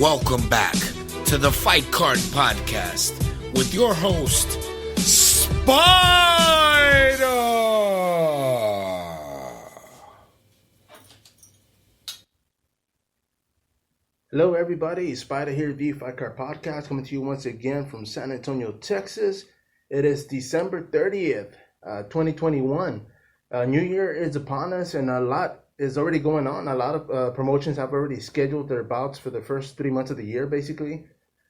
Welcome back to the Fight Card Podcast with your host, Spider! Hello everybody, Spider here, the Fight Card Podcast, coming to you once again from San Antonio, Texas. It is December 30th, 2021. New Year is upon us and a lot is already going on. A lot of promotions have already scheduled their bouts for the first 3 months of the year, basically.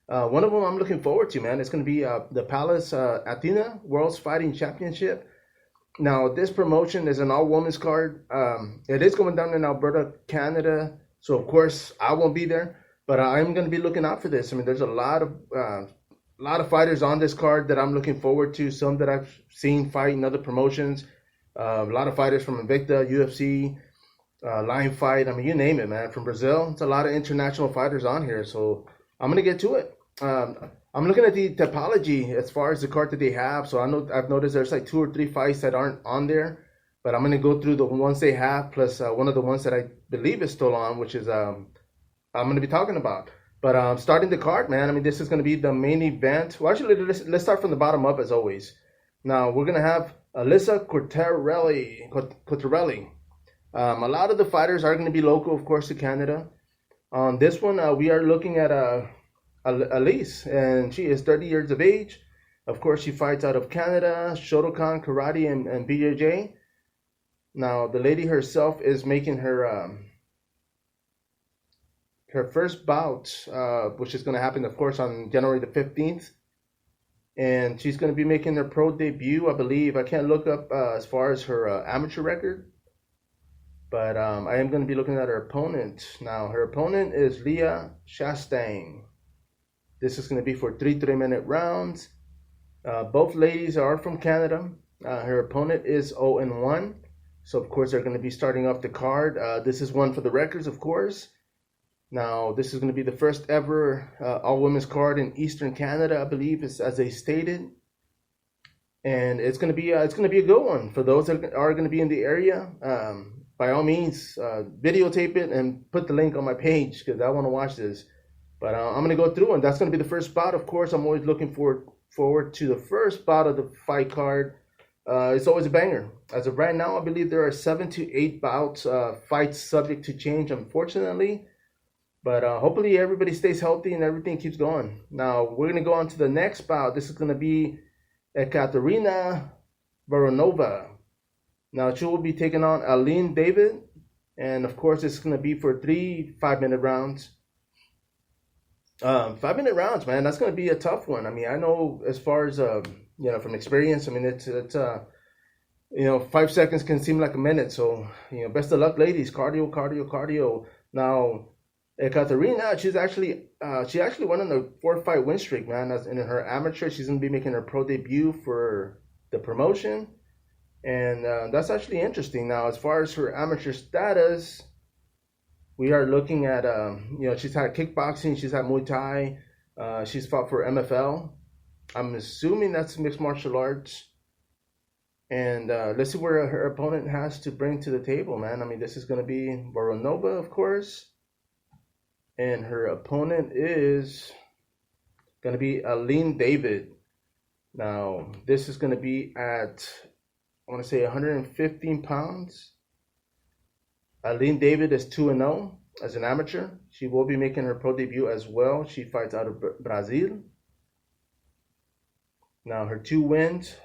One of them I'm looking forward to, man. It's going to be the Pallas Athena World's Fighting Championship. Now, this promotion is an all-women's card. It is going down in Alberta, Canada. So, of course, I won't be there. But I'm going to be looking out for this. I mean, there's a lot of fighters on this card that I'm looking forward to. Some that I've seen fight in other promotions. A lot of fighters from Invicta, UFC, Lion Fight. I mean, you name it, man. From Brazil, it's a lot of international fighters on here. So I'm going to get to it. I'm looking at the topology as far as the card that they have. So I've noticed there's like 2 or 3 fights that aren't on there. But I'm going to go through the ones they have, plus one of the ones that I believe is still on, which is I'm going to be talking about. But starting the card, man, I mean, this is going to be the main event. Well, actually, let's start from the bottom up, as always. Now, we're going to have Alyssa Cortez. A lot of the fighters are going to be local, of course, to Canada. On this one, we are looking at Alyssa, and she is 30 years of age. Of course, she fights out of Canada, Shotokan, Karate, and BJJ. Now, the lady herself is making her first bout, which is going to happen, of course, on January the 15th. And she's going to be making her pro debut, I believe. I can't look up as far as her amateur record. But I am going to be looking at her opponent. Now, her opponent is Lia Shastain. This is going to be for 3 3-minute rounds. Both ladies are from Canada. Her opponent is 0-1. So, of course, they're going to be starting off the card. This is one for the records, of course. Now, this is going to be the first ever all-women's card in Eastern Canada, I believe, as they stated. And it's going to be a good one for those that are going to be in the area. By all means, videotape it and put the link on my page because I want to watch this. But I'm going to go through, and that's going to be the first bout. Of course, I'm always looking forward to the first bout of the fight card. It's always a banger. As of right now, I believe there are 7 to 8 bouts, fights subject to change, unfortunately. But hopefully everybody stays healthy and everything keeps going. Now, we're going to go on to the next bout. This is going to be Katarina Veronova. Now, she will be taking on Aline David. And, of course, it's going to be for 3 5-minute rounds. 5-minute rounds, man, that's going to be a tough one. I mean, I know as far as, from experience, I mean, it's 5 seconds can seem like a minute. So, best of luck, ladies. Cardio. Now, Katarina, she actually went on a 4-fight win streak, man. That's in her amateur. She's going to be making her pro debut for the promotion. And that's actually interesting. Now, as far as her amateur status, we are looking at, she's had kickboxing, she's had Muay Thai, she's fought for MFL. I'm assuming that's mixed martial arts. And let's see where her opponent has to bring to the table, man. I mean, this is going to be Veronova, of course. And her opponent is going to be Aline David. Now, this is going to be at, I want to say 115 pounds. Aline David is 2-0 as an amateur. She will be making her pro debut as well. She fights out of Brazil. Now, her 2 wins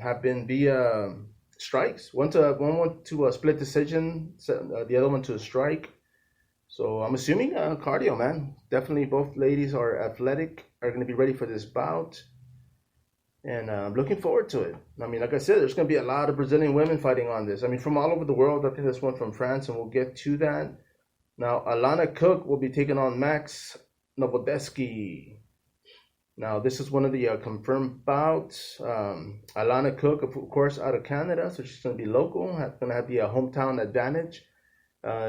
have been via strikes. One went to a split decision, the other one to a strike. So I'm assuming cardio, man. Definitely both ladies are athletic, are going to be ready for this bout. And I'm looking forward to it. I mean, like I said, there's going to be a lot of Brazilian women fighting on this. I mean, from all over the world. I think there's one from France, and we'll get to that. Now, Alana Cook will be taking on Max Novodeski. Now, this is one of the confirmed bouts. Alana Cook, of course, out of Canada, so she's going to be local, going to have the hometown advantage.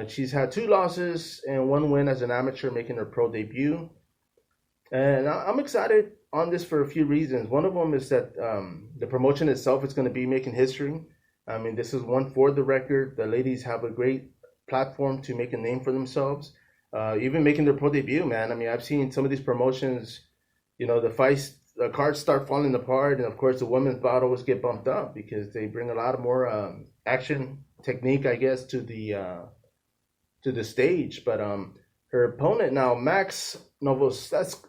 She's had 2 losses and 1 win as an amateur, making her pro debut. And I'm excited on this for a few reasons. One of them is that the promotion itself is going to be making history. I mean, this is one for the record. The ladies have a great platform to make a name for themselves. even making their pro debut, man. I mean, I've seen some of these promotions, the cards start falling apart, and of course the women's bout always get bumped up because they bring a lot of more action technique, I guess, to the stage. But her opponent now, Max Novosedlik,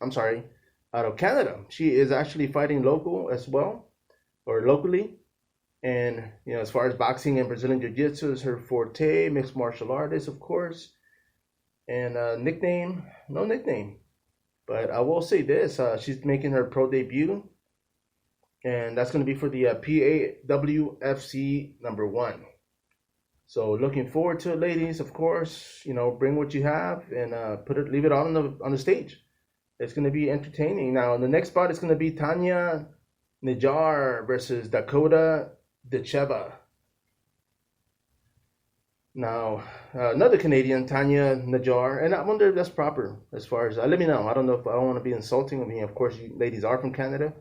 I'm sorry, out of Canada. She is actually fighting locally. And, as far as boxing and Brazilian Jiu-Jitsu is her forte, mixed martial artist, of course. And no nickname. But I will say this, she's making her pro debut. And that's going to be for the PAWFC number 1. So looking forward to it, ladies, of course. Bring what you have and leave it on the stage. It's going to be entertaining. Now, the next spot is going to be Tanya Najar versus Dakota Cheva. Now, another Canadian, Tanya Najar, and I wonder if that's proper as far as, let me know. I don't know if I don't want to be insulting. I mean, of course, you ladies are from Canada,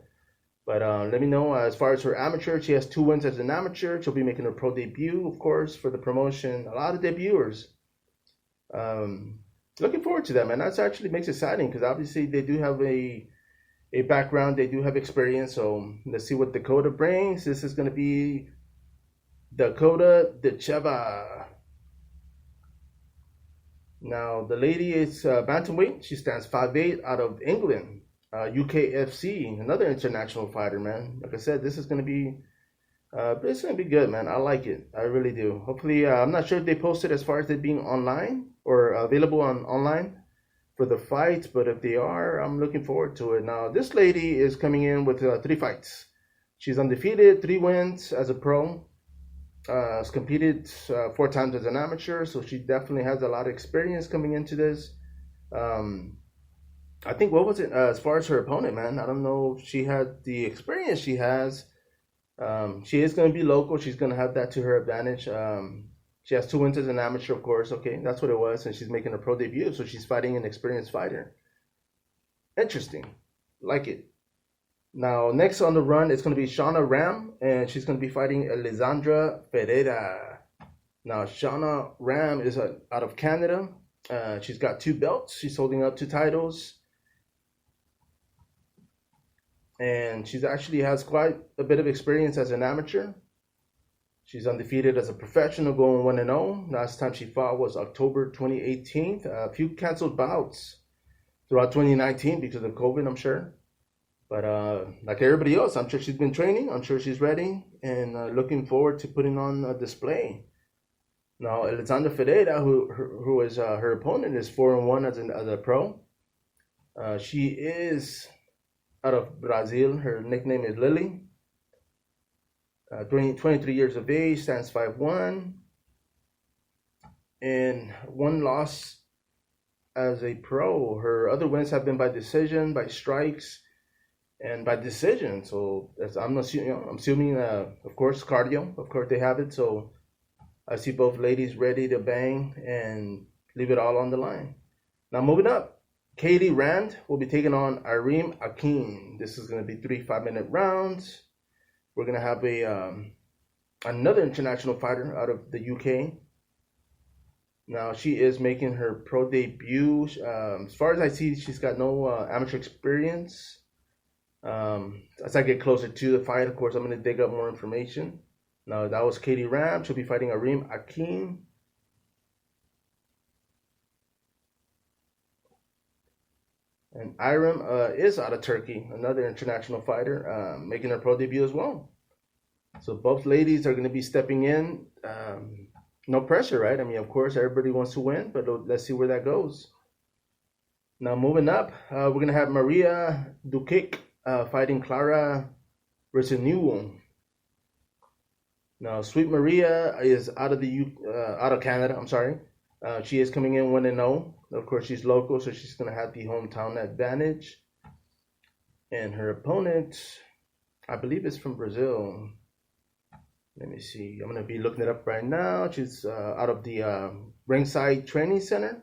but let me know. As far as her amateur, she has 2 wins as an amateur. She'll be making her pro debut, of course, for the promotion. A lot of debuters. Looking forward to that, man. That actually makes it exciting because obviously they do have a background. They do have experience. So let's see what Dakota brings. This is going to be Dakota Cheva. Now, the lady is bantamweight. She stands 5'8" out of England, UKFC, another international fighter, man. Like I said, this is going to be good, man. I like it. I really do. Hopefully, I'm not sure if they posted as far as it being online or available online for the fights, but if they are, I'm looking forward to it. Now, this lady is coming in with 3 fights. She's undefeated, 3 wins as a pro. Has competed 4 times as an amateur, so she definitely has a lot of experience coming into this. I think, what was it, as far as her opponent, man? I don't know if she had the experience she has. She is going to be local. She's going to have that to her advantage. She has 2 wins as an amateur, of course. Okay, that's what it was, and she's making her pro debut, so she's fighting an experienced fighter. Interesting. Like it. Now, next on the run is going to be Shauna Ram, and she's going to be fighting Alessandra Federer. Now, Shauna Ram is out of Canada. She's got 2 belts. She's holding up 2 titles. And she actually has quite a bit of experience as an amateur. She's undefeated as a professional, going 1-0. Last time she fought was October 2018. A few canceled bouts throughout 2019 because of COVID, I'm sure. But like everybody else, I'm sure she's been training. I'm sure she's ready and looking forward to putting on a display. Now, Alexandra Ferreira, who is her opponent, is 4-1 as a pro. She is out of Brazil. Her nickname is Lily. 23 years of age, stands 5'1", and 1 loss as a pro. Her other wins have been by decision, by strikes, and by decision. So I'm assuming, of course, cardio. Of course, they have it. So I see both ladies ready to bang and leave it all on the line. Now, moving up, Katie Rand will be taking on Irene Akin. This is going to be 3 5-minute rounds. We're going to have another international fighter out of the UK. Now, she is making her pro debut. As far as I see, she's got no amateur experience. As I get closer to the fight, of course, I'm going to dig up more information. Now, that was Katie Ram. She'll be fighting Irene Akin. And Irem is out of Turkey, another international fighter, making her pro debut as well. So both ladies are going to be stepping in. No pressure, right? I mean, of course, everybody wants to win, but let's see where that goes. Now, moving up, we're going to have Maria Dukic fighting Clara Resinu. Now, Sweet Maria is out of Canada. I'm sorry. She is coming in 1-0. Of course, she's local, so she's going to have the hometown advantage. And her opponent, I believe, is from Brazil. Let me see. I'm going to be looking it up right now. She's out of the Ringside Training Center.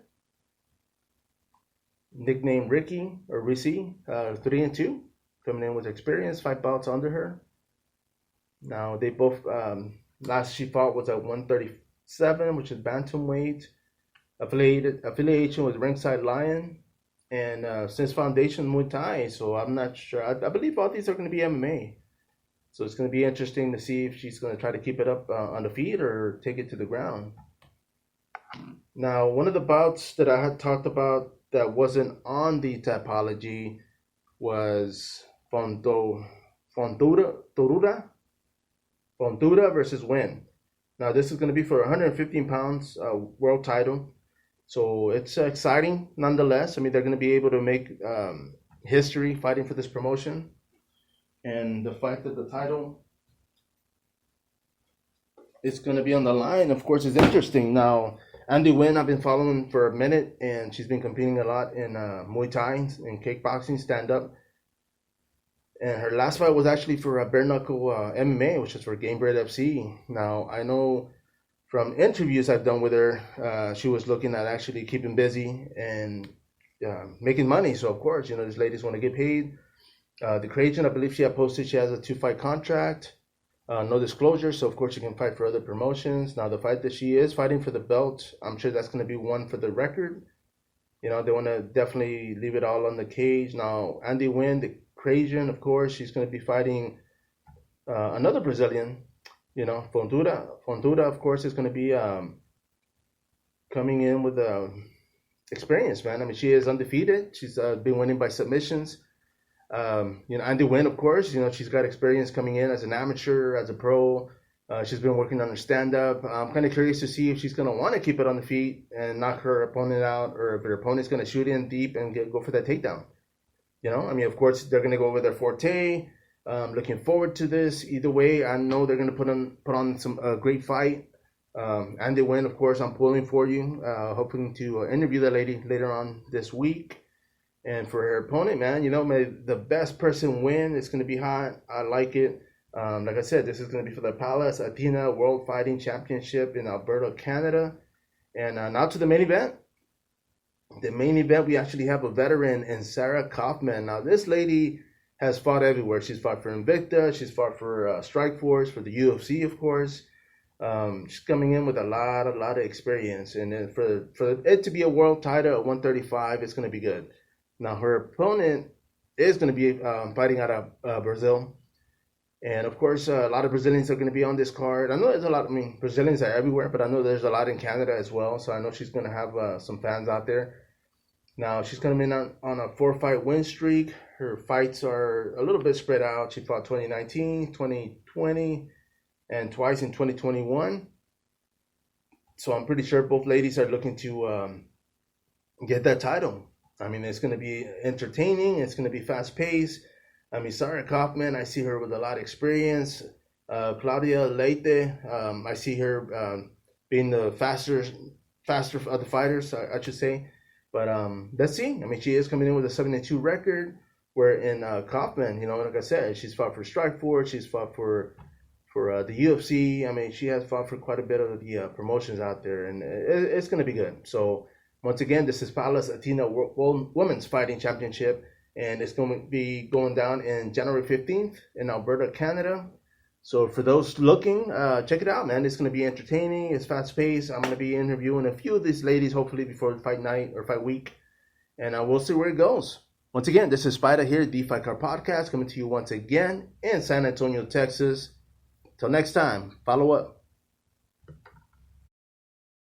Nicknamed Ricky, or Risi, 3-2. Coming in with experience, 5 bouts under her. Now, they both, last she fought was at 135 which is bantamweight, affiliation with Ringside Lion, and since Foundation Muay Thai. So I'm not sure. I believe all these are going to be MMA. So it's going to be interesting to see if she's going to try to keep it up on the feet or take it to the ground. Now, one of the bouts that I had talked about that wasn't on the typology was Fontoura versus Win. Now, this is going to be for 115 pounds world title. So it's exciting nonetheless. I mean, they're going to be able to make history fighting for this promotion. And the fact that the title is going to be on the line, of course, is interesting. Now, Andy Wynn, I've been following for a minute, and she's been competing a lot in Muay Thai and kickboxing, stand-up. And her last fight was actually for bare knuckle MMA, which is for Gamebred FC. Now, I know from interviews I've done with her, she was looking at actually keeping busy and making money. So, of course, these ladies want to get paid. The Cajun, I believe she had posted she has a 2-fight contract, no disclosure, so of course she can fight for other promotions. Now the fight that she is fighting for the belt, I'm sure that's going to be one for the record. They want to definitely leave it all on the cage. Now Andy Wynn, the Cajun, of course, she's going to be fighting another Brazilian, Fontoura, of course, is going to be coming in with experience, man. I mean, she is undefeated. She's been winning by submissions. Andy Wynn, of course, she's got experience coming in as an amateur, as a pro. She's been working on her stand-up. I'm kind of curious to see if she's going to want to keep it on the feet and knock her opponent out, or if her opponent's going to shoot in deep and go for that takedown. Of course, they're going to go over their forte. Looking forward to this. Either way, I know they're going to put on some great fight. Andy Wynn, of course, I'm pulling for you. Hoping to interview the lady later on this week. And for her opponent, man, may the best person win. It's going to be hot. I like it. Like I said, this is going to be for the Pallas Athena World Fighting Championship in Alberta, Canada. And now to the main event. The main event, we actually have a veteran in Sarah Kaufman. Now, this lady has fought everywhere. She's fought for Invicta. She's fought for Strikeforce, for the UFC, of course. She's coming in with a lot of experience. And then for it to be a world title at 135, it's going to be good. Now, her opponent is going to be fighting out of Brazil. And, of course, a lot of Brazilians are going to be on this card. I know there's a lot. Brazilians are everywhere, but I know there's a lot in Canada as well. So I know she's going to have some fans out there. Now, she's coming in on a 4-fight win streak. Her fights are a little bit spread out. She fought 2019, 2020, and twice in 2021. So I'm pretty sure both ladies are looking to get that title. It's going to be entertaining. It's going to be fast-paced. Sarah Kaufman, I see her with a lot of experience. Claudia Leite, I see her being the faster of the fighters, I should say. But let's see. She is coming in with a 7-2 record. Where in Kaufman, like I said, she's fought for Strikeforce. She's fought for the UFC. She has fought for quite a bit of the promotions out there, and it's going to be good. So. Once again, this is Pallas Athena Women's Fighting Championship, and it's going to be going down in January 15th in Alberta, Canada. So for those looking, check it out, man. It's going to be entertaining. It's fast-paced. I'm going to be interviewing a few of these ladies, hopefully before fight night or fight week, and we'll see where it goes. Once again, this is Spider here, the Fight Card Podcast, coming to you once again in San Antonio, Texas. Till next time, follow up.